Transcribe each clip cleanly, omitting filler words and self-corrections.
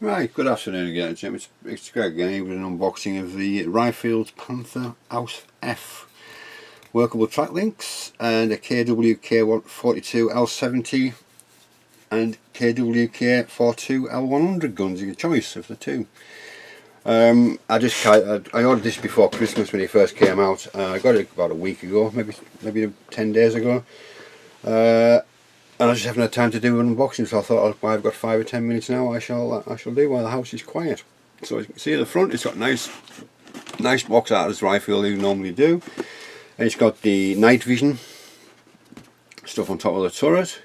Right, good afternoon again, Jim. It's Greg again here with an unboxing of the Ryefield PANTHER Ausf.F workable track links and a KWK42L70 and KWK42L100 guns, your choice of the two. I ordered this before Christmas when it first came out. I got it about a week ago, maybe 10 days ago. And I just haven't had time to do an unboxing, so I thought, well, I've got 5 or 10 minutes now. I shall do while the house is quiet. So as you can see at the front, it's got nice box art as Ryefield you normally do, and it's got the night vision stuff on top of the turret.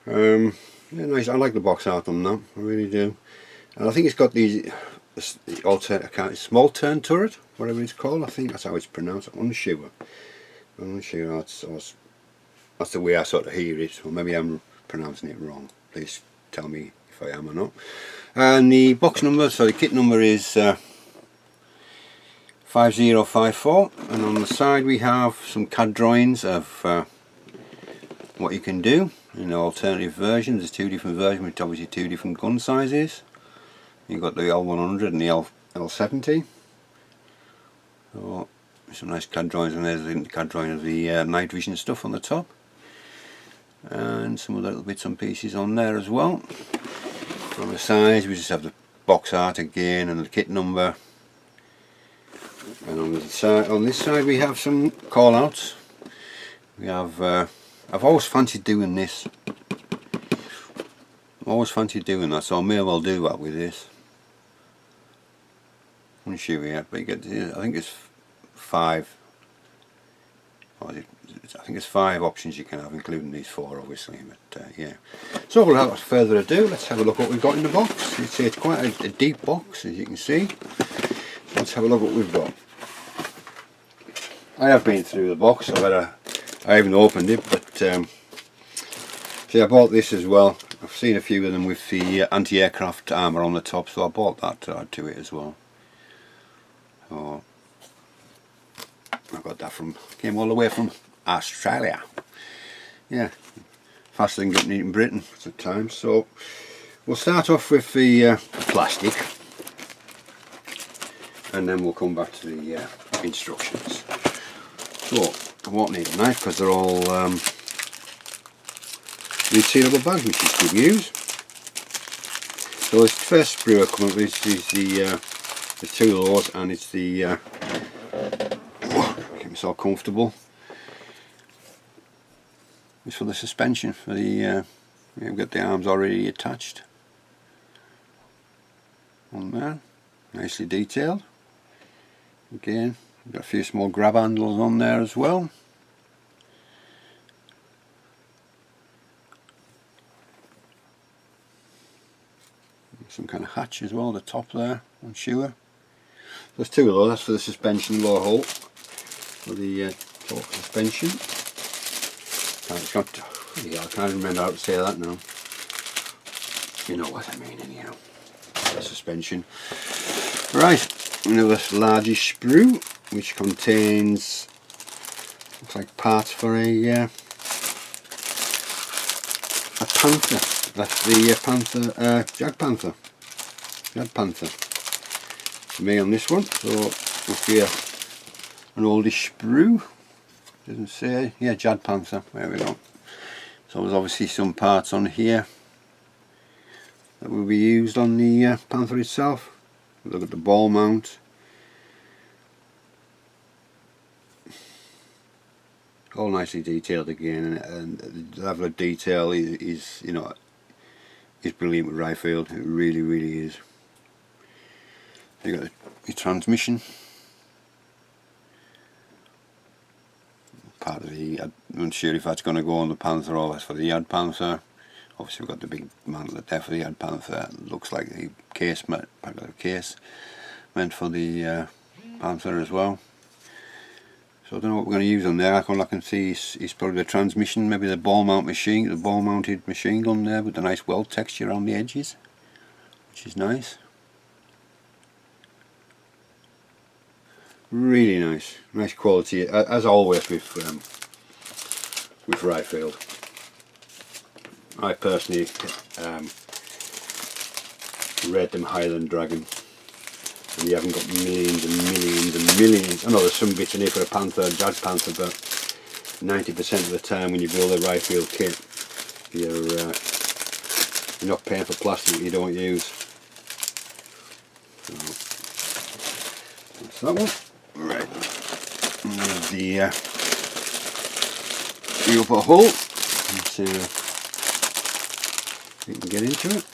Yeah, nice. I like the box art on that, I really do. And I think it's got the small turn turret, whatever it's called. I think that's how it's pronounced. Unsure. That's the way I sort of hear it, or maybe I'm pronouncing it wrong. Please tell me if I am or not. And the box number, so the kit number is 5054, and on the side we have some CAD drawings of what you can do in alternative versions. There's 2 different versions with obviously 2 different gun sizes. You've got the L100 and the L70. So some nice CAD drawings, and there's the CAD drawing of the night vision stuff on the top, and some other little bits and pieces on there as well. On the sides we just have the box art again and the kit number, and on this side we have some call outs. We have I've always fancied doing this. Always fancied doing that, so I may as well do that with this. I'm not sure yet, but you get, I think it's 5. I think it's 5 options you can have, including these 4 obviously, but yeah. So without further ado, let's have a look what we've got in the box. It's quite a deep box, as you can see. So let's have a look what we've got. I have been through the box, I haven't opened it, but see, I bought this as well. I've seen a few of them with the anti-aircraft armour on the top, so I bought that to add to it as well. So I got that came all the way from Australia. Yeah, faster than getting it in Britain at times. So we'll start off with the plastic, and then we'll come back to the instructions. So I won't need a knife because they're all resealable bags, which is good news. So this first sprue I come up with is the 2 of those, and it's the get myself comfortable. It's for the suspension for the we've got the arms already attached on there, nicely detailed. Again, we've got a few small grab handles on there as well. Some kind of hatch as well, the top there, I'm sure. There's 2 of those, that's for the suspension low halt, for the torque suspension. I can't remember how to say that now. You know what I mean anyhow. The suspension. Right, another largish sprue, which contains, looks like parts for a Panther. That's the Panther, Jag Panther. For me on this one. So we'll see an oldish sprue. Doesn't say, yeah, Jag Panther. There we go. So there's obviously some parts on here that will be used on the Panther itself. Look at the ball mount. All nicely detailed again, and the level of detail is you know, is brilliant with Ryefield. It really is. You got your transmission, part of the, I'm not sure if that's going to go on the Panther or that's for the Yad Panther. Obviously we've got the big Mantlet there for the Yad Panther. It looks like the case meant for the Panther as well. So I don't know what we're going to use on there. All I can see is probably the transmission, maybe the ball-mounted machine gun there with the nice weld texture on the edges, which is nice. Really nice quality, as always with Ryefield. I personally rate them higher than Dragon. And you haven't got millions and millions and millions. I know there's some bits in here for a Panther, Jag Panther, but 90% of the time when you build a Ryefield kit, you're not paying for plastic that you don't use. So that's that one. Right. And there's the upper hull. Let's see if we can get into it.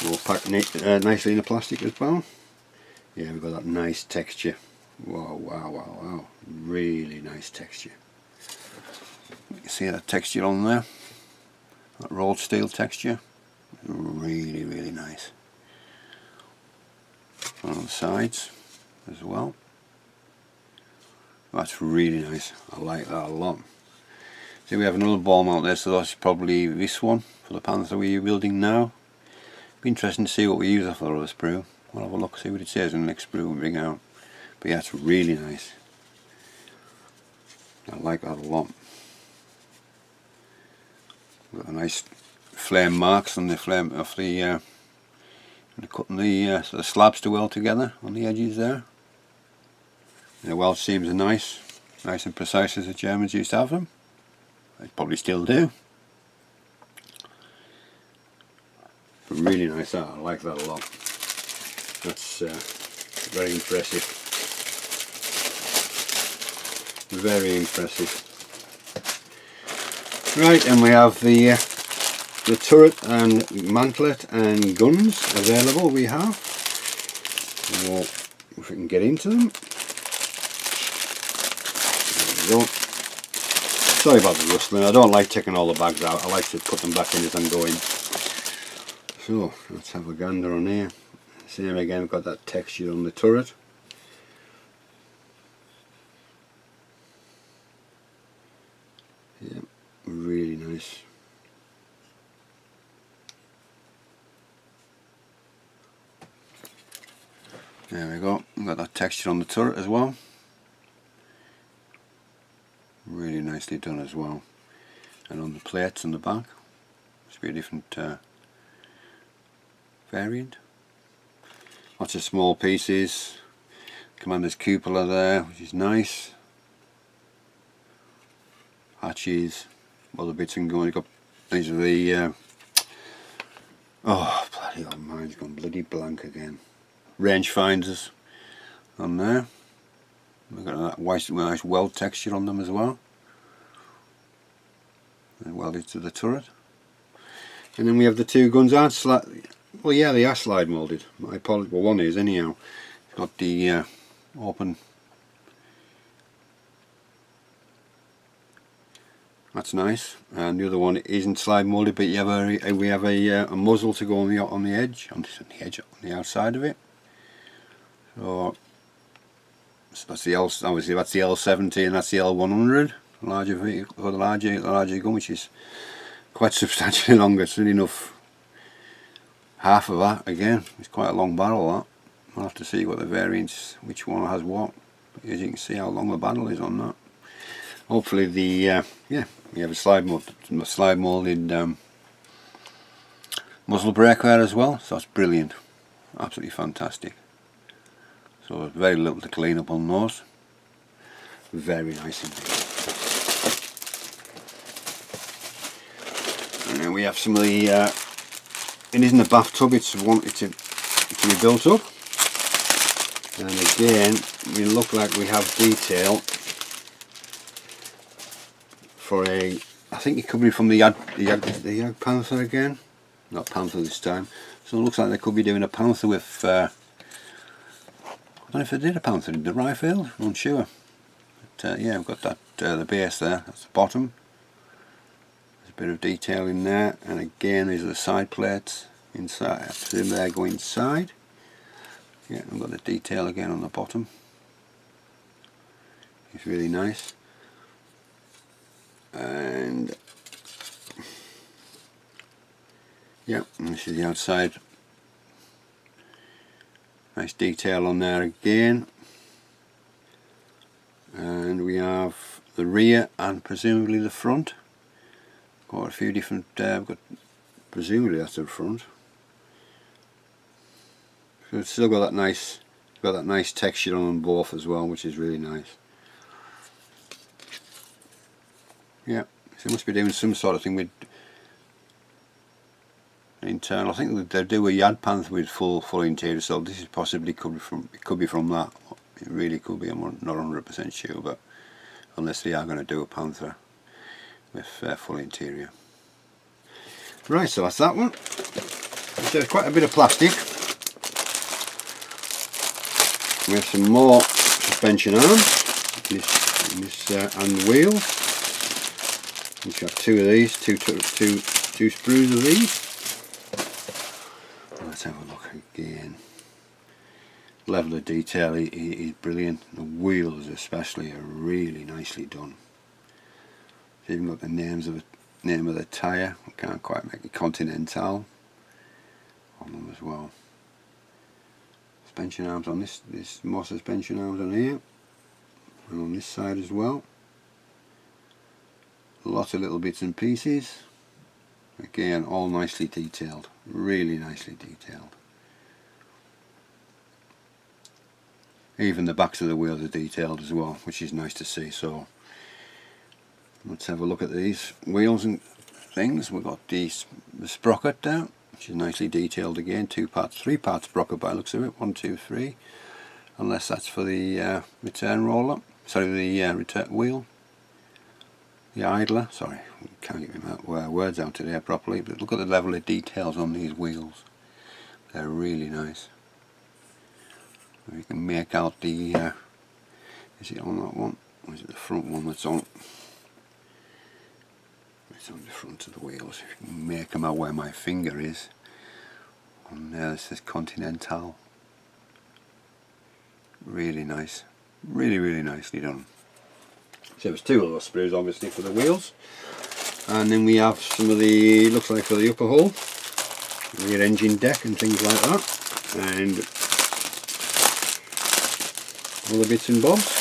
All packed nicely in the plastic as well. Yeah, we've got that nice texture. Wow, wow, wow, wow. Really nice texture. You can see that texture on there. That rolled steel texture. Really, really nice. On the sides as well. That's really nice. I like that a lot. See, we have another ball mount there, so that's probably this one for the Panther we're building now. Be interesting to see what we use off the other sprue. We'll have a look, see what it says in the next sprue we bring out. But yeah, it's really nice. I like that a lot. Got a nice flame marks on the flame of the cutting the slabs to weld together on the edges there. And the weld seams are nice and precise as the Germans used to have them. They probably still do. But really nice that, I like that a lot. That's very impressive. Very impressive. Right, and we have the turret and mantlet and guns available. We have. So if we can get into them. There we go. Sorry about the rustling. I don't like taking all the bags out. I like to put them back in as I'm going. So let's have a gander on here. Same again, we've got that texture on the turret. Yeah, really nice. There we go, we've got that texture on the turret as well. Really nicely done as well. And on the plates on the back, it's be a different variant. Lots of small pieces. Commander's cupola there, which is nice. Hatches, other bits and going. Got these are the oh bloody hell, mine's gone bloody blank again. Range finders on there. We've got that nice weld texture on them as well. And welded to the turret. And then we have the two guns out. Well, yeah, they are slide molded. My apologies. Well, one is anyhow. It's got the open. That's nice. And the other one isn't slide molded, but you have we have a muzzle to go on the edge, on the outside of it. So that's the obviously that's the L70 and that's the L100, larger vehicle for the larger gun, which is quite substantially longer. It's really enough. Half of that again. It's quite a long barrel. That I'll have to see what the variants, which one has what. But as you can see how long the barrel is on that. Hopefully the yeah, we have a slide molded muzzle brake there as well. So that's brilliant, absolutely fantastic. So very little to clean up on those. Very nice indeed. And then we have some of the. It isn't a bathtub. It's wanted to be built up. And again, we look like we have detail for a. I think it could be from the Jag Panther again. Not Panther this time. So it looks like they could be doing a Panther with. I don't know if they did a Panther in the Ryefield. I'm unsure. But yeah, we've got that the base there. That's the bottom. There's a bit of detail in there, and again these are the side plates inside. I presume they go inside. Yeah, I've got the detail again on the bottom. It's really nice. And yeah, and this is the outside. Nice detail on there again. And we have the rear and presumably the front. got a few different, I've got, presumably that's the front. So it's still got that nice texture on them both as well, which is really nice. Yeah, so they must be doing some sort of thing with internal. I think they do a Yad Panther with full interior, so this is possibly could be from that. It really could be. I'm not 100% sure, but unless they are going to do a Panther with full interior. Right, so that's that one. There's quite a bit of plastic. We have some more suspension arms and wheels. We have two of these, two sprues of these. Let's have a look again. Level of detail is brilliant. The wheels especially are really nicely done. It's even got the name of the tyre. I can't quite make it, Continental on them as well. Suspension arms on this. There's more suspension arms on here, and on this side as well. Lots of little bits and pieces. Again, all nicely detailed, really nicely detailed. Even the backs of the wheels are detailed as well, which is nice to see. So let's have a look at these wheels and things. We've got the Sprocket down, which is nicely detailed again. 3 part Sprocket by the looks of it. 1, 2, 3. Unless that's for the return roller. Sorry, the return wheel. The idler. Sorry, I can't get my words out today properly. But look at the level of details on these wheels. They're really nice. You can make out the. Is it on that one? Or is it the front one that's on? It's on the front of the wheels. If you can make them out where my finger is. On there, this is Continental. Really nice. Really nicely done. So there's 2 little sprues obviously for the wheels. And then we have some of the, looks like for the upper hull. Rear engine deck and things like that. And all the bits and bobs.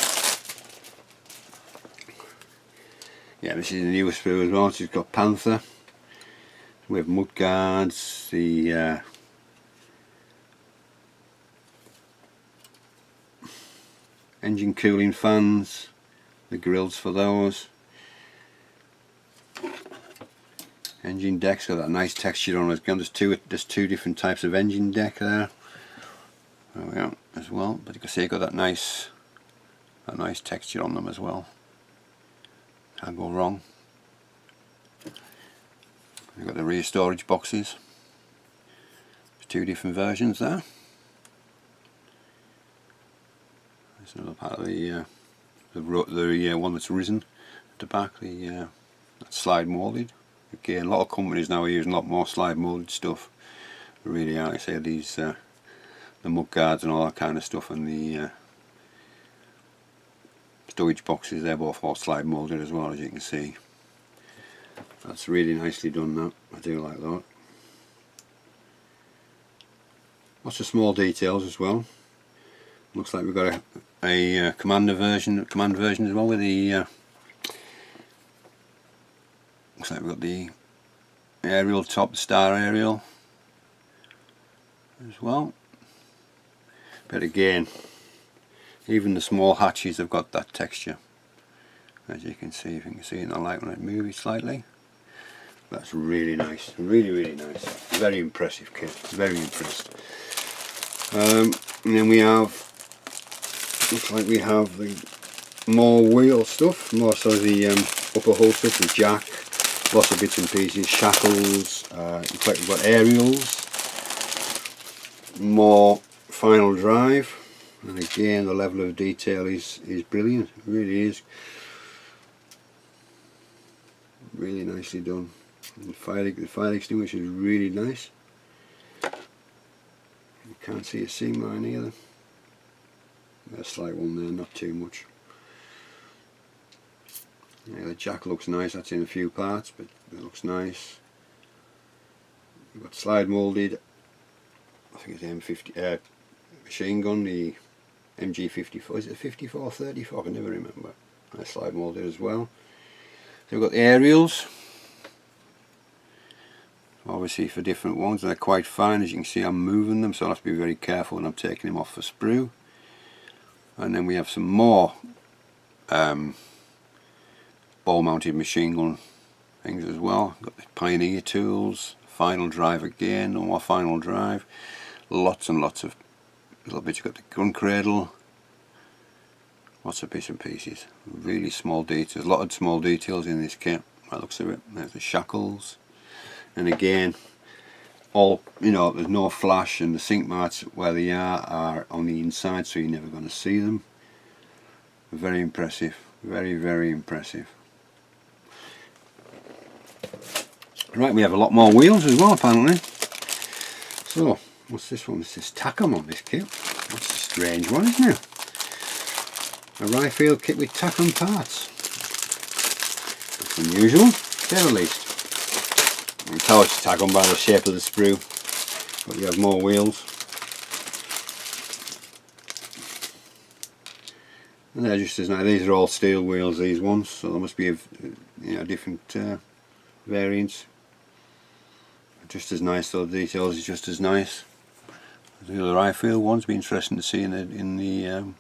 Yeah, this is the newest sprue as well. It's got Panther. We have mud guards, the engine cooling fans, the grills for those. Engine deck's got that nice texture on it. There's two different types of engine deck there. There we are as well. But you can see it's got that nice texture on them as well. Can't go wrong. We've got the rear storage boxes. There's 2 different versions there. There's another part of the one that's risen at the back. That's slide moulded. Again, a lot of companies now are using a lot more slide moulded stuff. They really are. I say these the mud guards and all that kind of stuff, and the storage boxes, they're both all slide moulded as well, as you can see. That's really nicely done, that. I do like that. Lots of small details as well. Looks like we've got a command version as well with the looks like we've got the aerial top, star aerial as well. But again, even the small hatches have got that texture, as you can see. If you can see it in the light when it moves slightly. That's really nice, really nice. Very impressive kit, very impressed. And then we have, looks like we have the more wheel stuff, more so the upper hull stuff, the jack, lots of bits and pieces, shackles, in fact we've got aerials, more final drive, and again the level of detail is brilliant, it really is. Really nicely done. The fire extinguisher is really nice. You can't see a seam line either. There's a slight one there, not too much. Yeah, the jack looks nice. That's in a few parts, but it looks nice. We've got slide moulded. I think it's M50 machine gun, the MG54. Is it 54-34? I can never remember. That's slide moulded as well. So we've got the aerials. obviously for different ones, and they're quite fine. As you can see, I'm moving them, so I'll have to be very careful when I'm taking them off for sprue. And then we have some more ball mounted machine gun things as well. Got the Pioneer tools, final drive again, no more final drive, lots and lots of little bits. You've got the gun cradle, lots of bits and pieces, really small details, a lot of small details in this kit by the looks of it. There's the shackles, and again, all, you know, there's no flash, and the sink marks where they are on the inside, so you're never going to see them. Very impressive, very, very impressive. Right, we have a lot more wheels as well apparently. So, what's this one? This is Tacom on this kit. That's a strange one, isn't it? A Ryefield kit with Tacom parts. That's unusual, to say the least. You can tell it's Tacom by the shape of the sprue, but you have more wheels. And they're just as nice. These are all steel wheels, these ones, so there must be different variants. Just as nice, though, the details is just as nice. The other Ryefield ones be interesting to see in the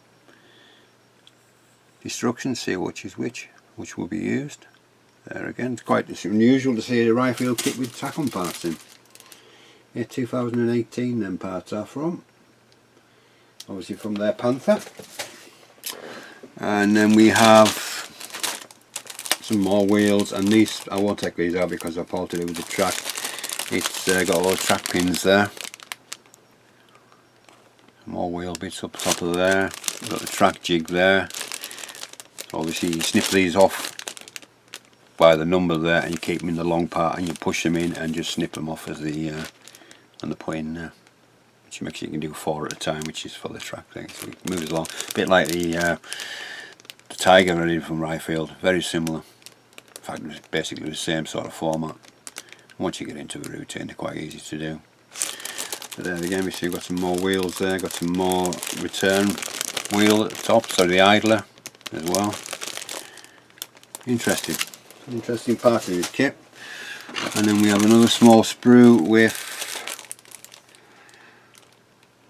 instructions, see which is which will be used. There again, it's unusual to see a Ryefield kit with Tacom parts in. Yeah, 2018 them parts are from. Obviously from their Panther. And then we have some more wheels, and these, I won't take these out because I've all to do with the track. It's got all the track pins there. More wheel bits up top of there. We've got the track jig there. So obviously you snip these off by the number there, and you keep them in the long part, and you push them in and just snip them off as the on the point there, which makes you can do 4 at a time, which is for the track thing. So it moves along a bit like the Tiger I did from Ryefield, very similar. In fact, it's basically the same sort of format. Once you get into the routine, they're quite easy to do. But there again, we see we've got some more wheels there, got some more return wheel at the top, so the idler as well. Interesting. Interesting part of this kit. And then we have another small sprue with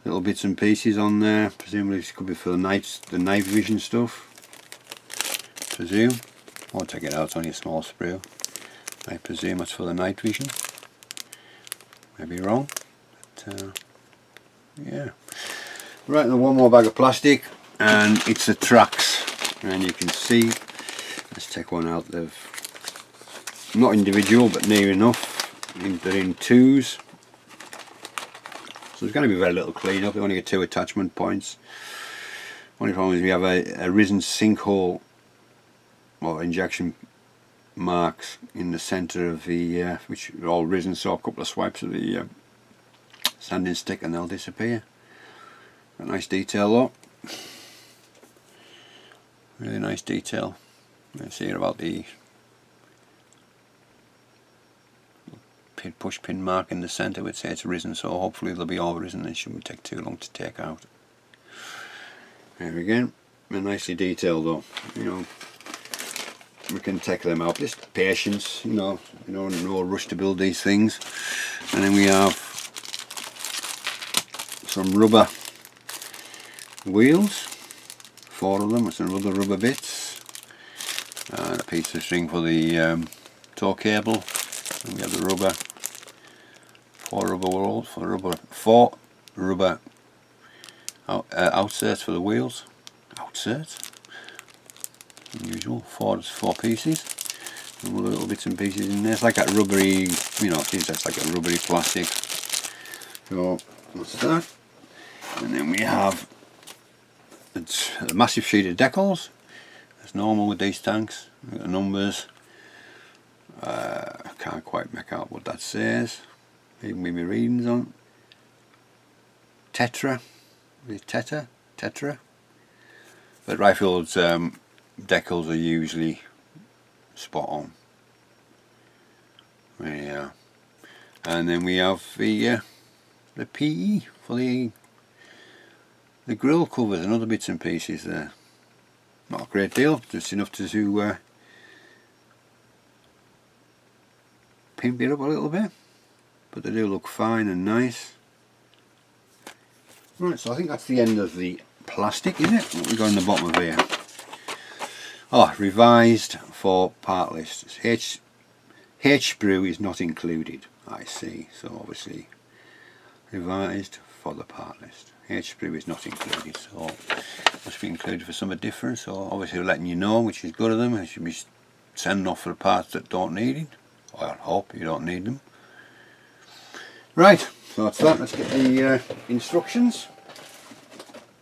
little bits and pieces on there. Presumably this could be for the night vision stuff. Presume. I won't take it out, it's only a small sprue. I presume that's for the night vision. Maybe wrong, but yeah. Right, then one more bag of plastic, and it's the tracks. And you can see, let's take one out. They've not individual, but near enough. They're in twos, so there's going to be very little clean up. They only get 2 attachment points. Only problem is we have a risen sinkhole or injection marks in the centre of the which are all risen, so a couple of swipes of the sanding stick and they'll disappear. A nice detail though, really nice detail. Let's see here about the push pin mark in the centre, would say it's risen, so hopefully they'll be all risen. It shouldn't take too long to take out. There again, they're nicely detailed though, you know. We can take them out. Just patience, you know, no rush to build these things. And then we have some rubber wheels, 4 of them with some other rubber bits, and a piece of string for the tow cable. And we have the rubber, 4 rubber rolls for the 4 rubber outserts for the wheels. Outserts. Unusual, 4 pieces, and all the little bits and pieces in there. It's like that rubbery, you know, it's like a rubbery plastic. So that's that. And then we have a massive sheet of decals, as normal with these tanks. The numbers, I can't quite make out what that says, even with my readings on. Tetra, is it Tetra? But Rifield's decals are usually spot on. Yeah. And then we have the PE for the grill covers and other bits and pieces there. Not a great deal, just enough to pimp it up a little bit. but they do look fine and nice. Right, so I think that's the end of the plastic, is it? What we got in the bottom of here? Oh, revised for part lists. H sprue is not included. I see. So obviously revised for the part list. H sprue is not included, so must be included for something different. So obviously letting you know, which is good of them. They should be sending off for the parts that don't need it. I hope you don't need them. Right, so that's that. Let's get the instructions,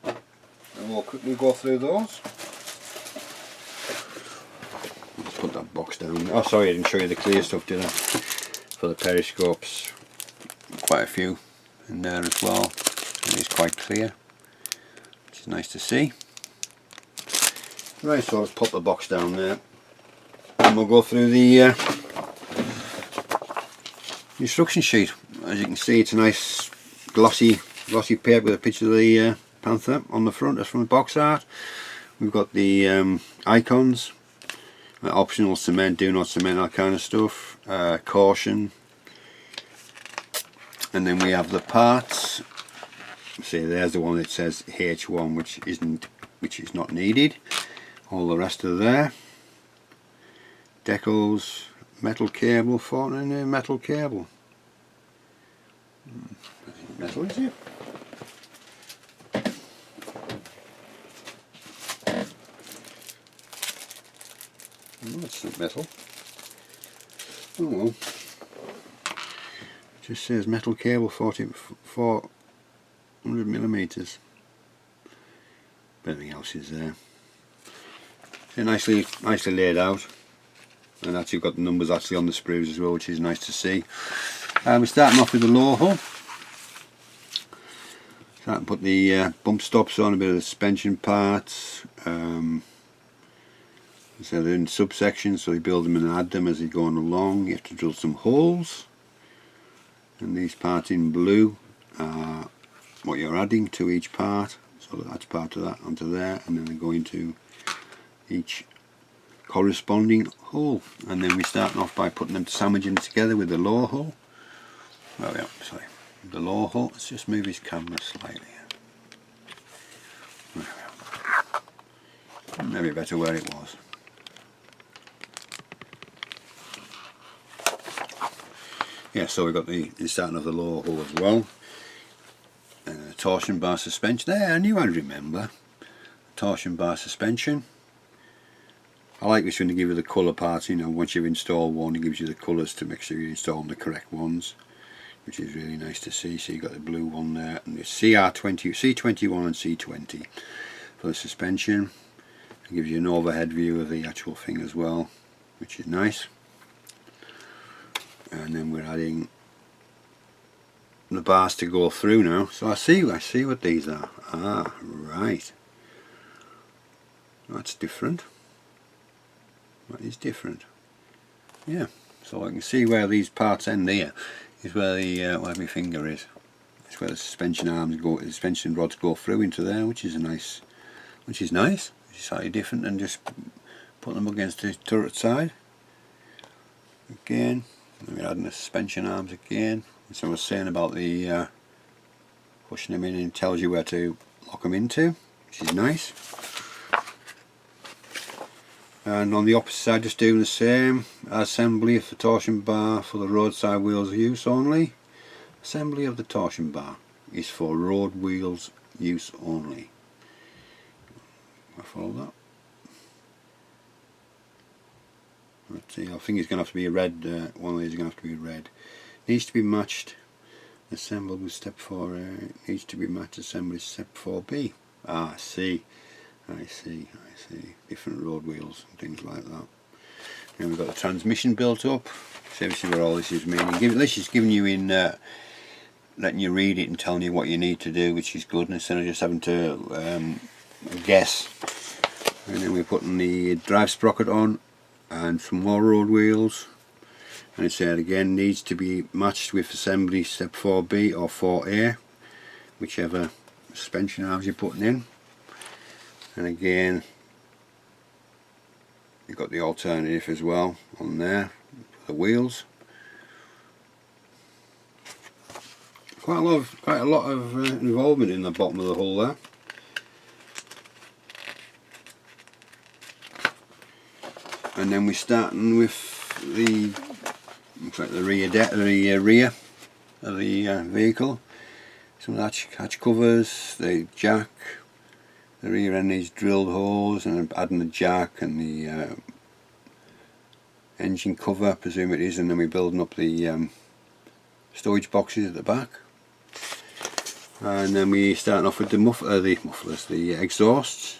and we'll quickly go through those. Let's put that box down. Oh, sorry, I didn't show you the clear stuff, did I? For the periscopes, quite a few in there as well. It is quite clear, which is nice to see. Right, so let's pop the box down there, and we'll go through the instruction sheet. As you can see, it's a nice glossy paper with a picture of the Panther on the front. That's from the box art. We've got the icons, optional cement, do not cement, that kind of stuff, caution, and then we have the parts. See, there's the one that says H1, which is not needed. All the rest are there. Decals, metal cable, 14mm metal cable. Metal, is it? Oh, that's not metal. Oh well. It just says metal cable, 400mm. But everything else is there. So nicely laid out. And actually you've got the numbers actually on the sprues as well, which is nice to see. We're starting off with the low hull. Starting to put the bump stops on, a bit of the suspension parts. So they're in subsections, so you build them and add them as you're going along. You have to drill some holes. And these parts in blue are what you're adding to each part. So that's part of that onto there, and then they go into each corresponding hole, and then we start off by putting them, sandwiching them together with the lower hull. Oh yeah, sorry, the lower hull. Let's just move his camera slightly. Maybe better where it was. Yeah, so we've got the starting of the lower hull as well. Torsion bar suspension. There, I knew I'd remember. Torsion bar suspension. I like this one to give you the colour parts, you know, once you've installed one it gives you the colours to make sure you're installing the correct ones, which is really nice to see. So you've got the blue one there, and the C21 and C20 for the suspension. It gives you an overhead view of the actual thing as well, which is nice. And then we're adding the bars to go through now. So I see what these are. Ah, right. That's different. That is different. Yeah. So I can see where these parts end here. Is where the where my finger is. It's where the suspension arms go. The suspension rods go through into there, which is nice. Which is slightly different than just put them against the turret side. Again, we're adding the suspension arms again. So I was saying about the pushing them in, and it tells you where to lock them into, which is nice. And on the opposite side, just doing the same. Assembly of the torsion bar for the roadside wheels use only. Assembly of the torsion bar is for road wheels use only. I follow that. Let's see, I think it's going to have to be a red, one of these is going to have to be red. Needs to be matched, assembled with step 4, needs to be matched, assembly step 4B. Ah, I see. Different road wheels and things like that. And we've got the transmission built up. So this is where all this is meaning. This is giving you in, letting you read it and telling you what you need to do, which is good, instead of just having to guess. And then we're putting the drive sprocket on and some more road wheels. And it said again, needs to be matched with assembly step 4B or 4A, whichever suspension arms you're putting in. And again, you've got the alternative as well on there for the wheels. quite a lot of involvement in the bottom of the hull there. And then we're starting with the rear of the vehicle. Some of the hatch covers, the jack, the rear end needs drilled holes, and adding the jack and the engine cover, I presume it is, and then we're building up the storage boxes at the back. And then we're starting off with the mufflers, the exhausts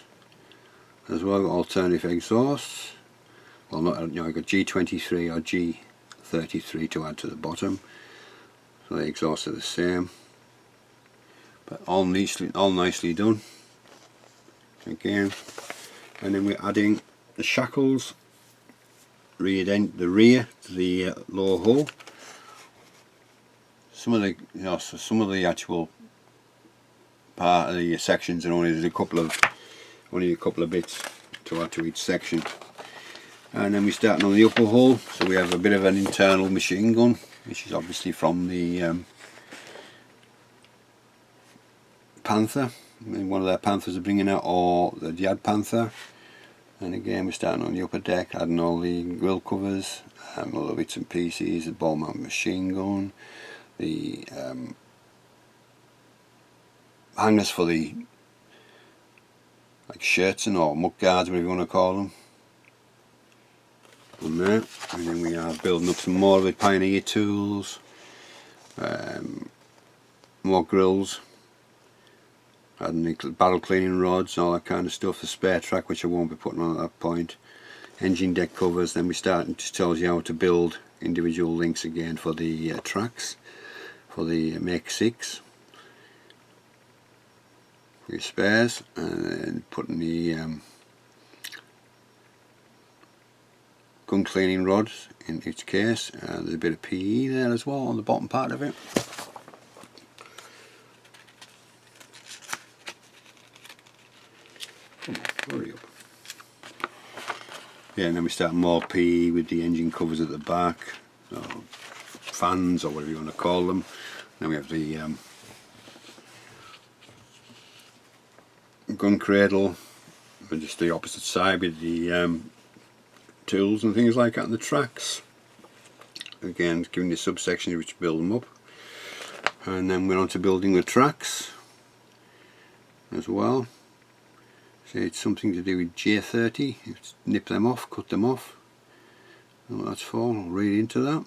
as well, alternative exhausts. Well, not, you know, I've got G23 or G33 to add to the bottom, so the exhausts are the same, but all nicely done again. And then we're adding the shackles, the rear to the lower hull. Some of the actual part of the sections are only a couple of bits to add to each section. And then we're starting on the upper hull, so we have a bit of an internal machine gun, which is obviously from the Panther. One of their Panthers are bringing out, or the Jad Panther. And again, we're starting on the upper deck, adding all the grill covers, all the bits and pieces, the ball mount machine gun, the hangers for the like shirts or mud guards, whatever you want to call them. On there, and then we are building up some more with Pioneer tools, more grills, adding the barrel cleaning rods, all that kind of stuff, the spare track which I won't be putting on at that point, engine deck covers. Then we start, it just tells you how to build individual links again for the tracks, for the Make 6, for your spares, and then putting the gun cleaning rods in each case. There's a bit of PE there as well on the bottom part of it. Come on, hurry up. Yeah, and then we start more PE with the engine covers at the back, or fans or whatever you want to call them. Then we have the gun cradle, and just the opposite side with the tools and things like that on the tracks. Again, giving the subsections which build them up. And then we're on to building the tracks as well. So it's something to do with J30, nip them off, cut them off. I don't know what that's for, I'll read into that.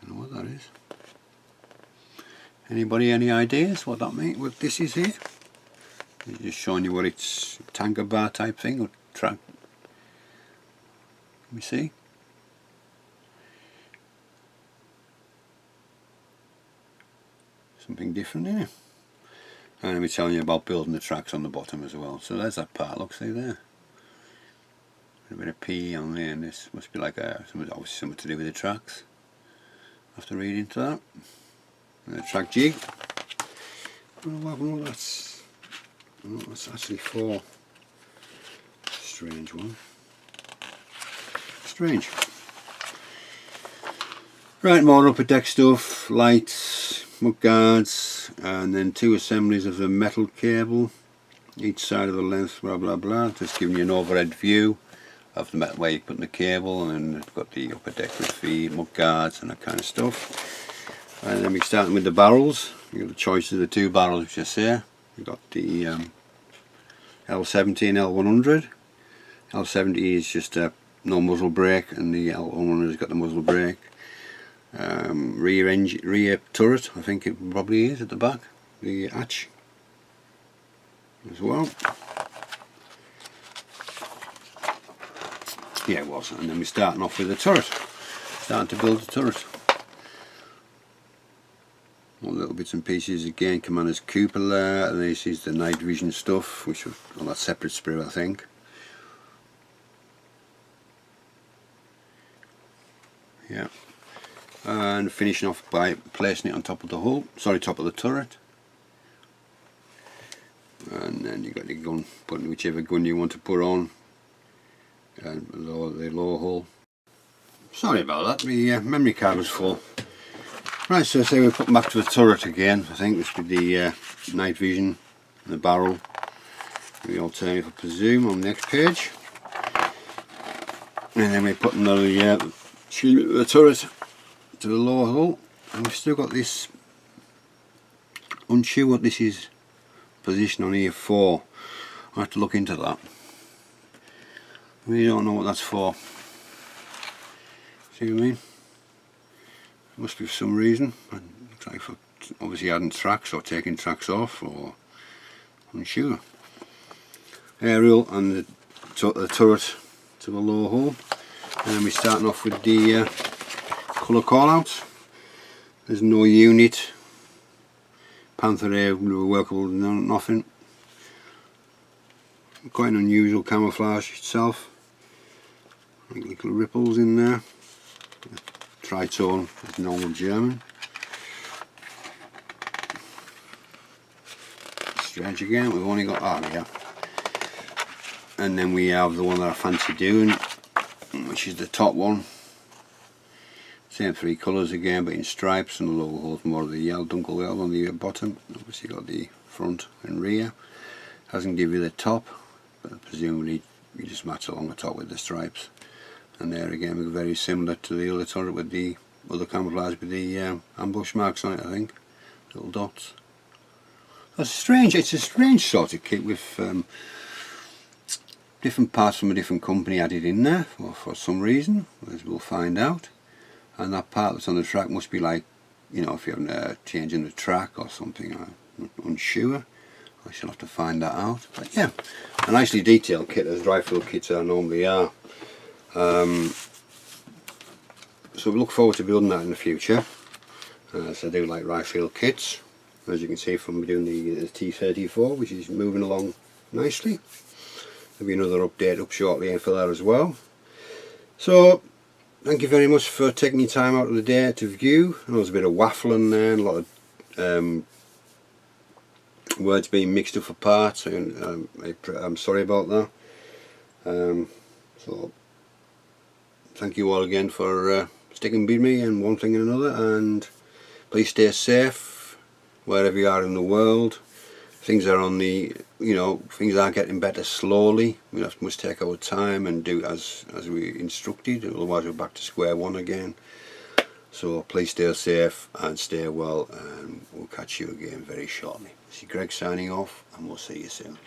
I don't know what that is. Anybody any ideas what that means, what this is here? It's just showing you what it's, tanker bar type thing, or track. Let me see. Something different here. And we're telling you about building the tracks on the bottom as well. So there's that part, look, see there. A bit of P on there, and this must be like obviously something to do with the tracks. I have to read into that. And the track jig. Well, that's actually for. Strange one. Strange. Right, more upper deck stuff, lights, mud guards, and then 2 assemblies of the metal cable, each side of the length, blah blah blah, just giving you an overhead view of the metal where you're putting the cable, and then we've got the upper deck with feed, mud guards and that kind of stuff. And then we're starting with the barrels. You've got the choice of the 2 barrels which I say. We've got the L70 and L100. L70 is just a no muzzle brake, and the L100 has got the muzzle brake. Rear turret, I think it probably is at the back, the hatch as well. Yeah, it was. And then we're starting off with the turret, starting to build the turret. All little bits and pieces again, Commander's cupola, and this is the night vision stuff, which was on that separate sprue, I think. Yeah. And finishing off by placing it on top of the hull, top of the turret. And then you've got your gun, putting whichever gun you want to put on, and the lower hull. Sorry about that, the memory card was full. Right, so say we're putting back to the turret again. I think this with the night vision and the barrel, the alternative for zoom on the next page, and then we're putting the turret to the lower hull, and we've still got this. Unsure what this is position on here for. I'll have to look into that. We don't know what that's for. See what I mean? Must be for some reason. Looks like for obviously adding tracks or taking tracks off, or unsure. Aerial and the turret to the lower hull, and then we're starting off with the colour callouts. There's no unit. Panther here, workable, nothing. Quite an unusual camouflage itself. Like little ripples in there. Tritone is normal German. Stretch again, we've only got yeah. And then we have the one that I fancy doing, which is the top one. Same three colours again, but in stripes, and the logo holds more of the yellow, dunkel yellow on the bottom. Obviously got the front and rear. Hasn't give you the top, but presumably you just match along the top with the stripes. And there again, we're very similar to the other turret with the other camouflage with the ambush marks on it, I think. Little dots. That's strange. It's a strange sort of kit with different parts from a different company added in there for some reason, as we'll find out. And that part that's on the track must be like, you know, if you're changing the track or something. I'm unsure. I shall have to find that out. But yeah, a nicely detailed kit, as Ryefield kits normally are. So we look forward to building that in the future. So I do like Ryefield kits, as you can see from doing the T34, which is moving along nicely. There'll be another update up shortly for that as well. So thank you very much for taking your time out of the day to view. I know there's a bit of waffling there, and a lot of words being mixed up for parts, and I'm sorry about that. So thank you all again for sticking with me and one thing and another, and please stay safe wherever you are in the world. Things are on the, you know, things are getting better slowly. We must take our time and do as we instructed, otherwise we're back to square one again. So please stay safe and stay well, and we'll catch you again very shortly. This is Greg signing off, and we'll see you soon.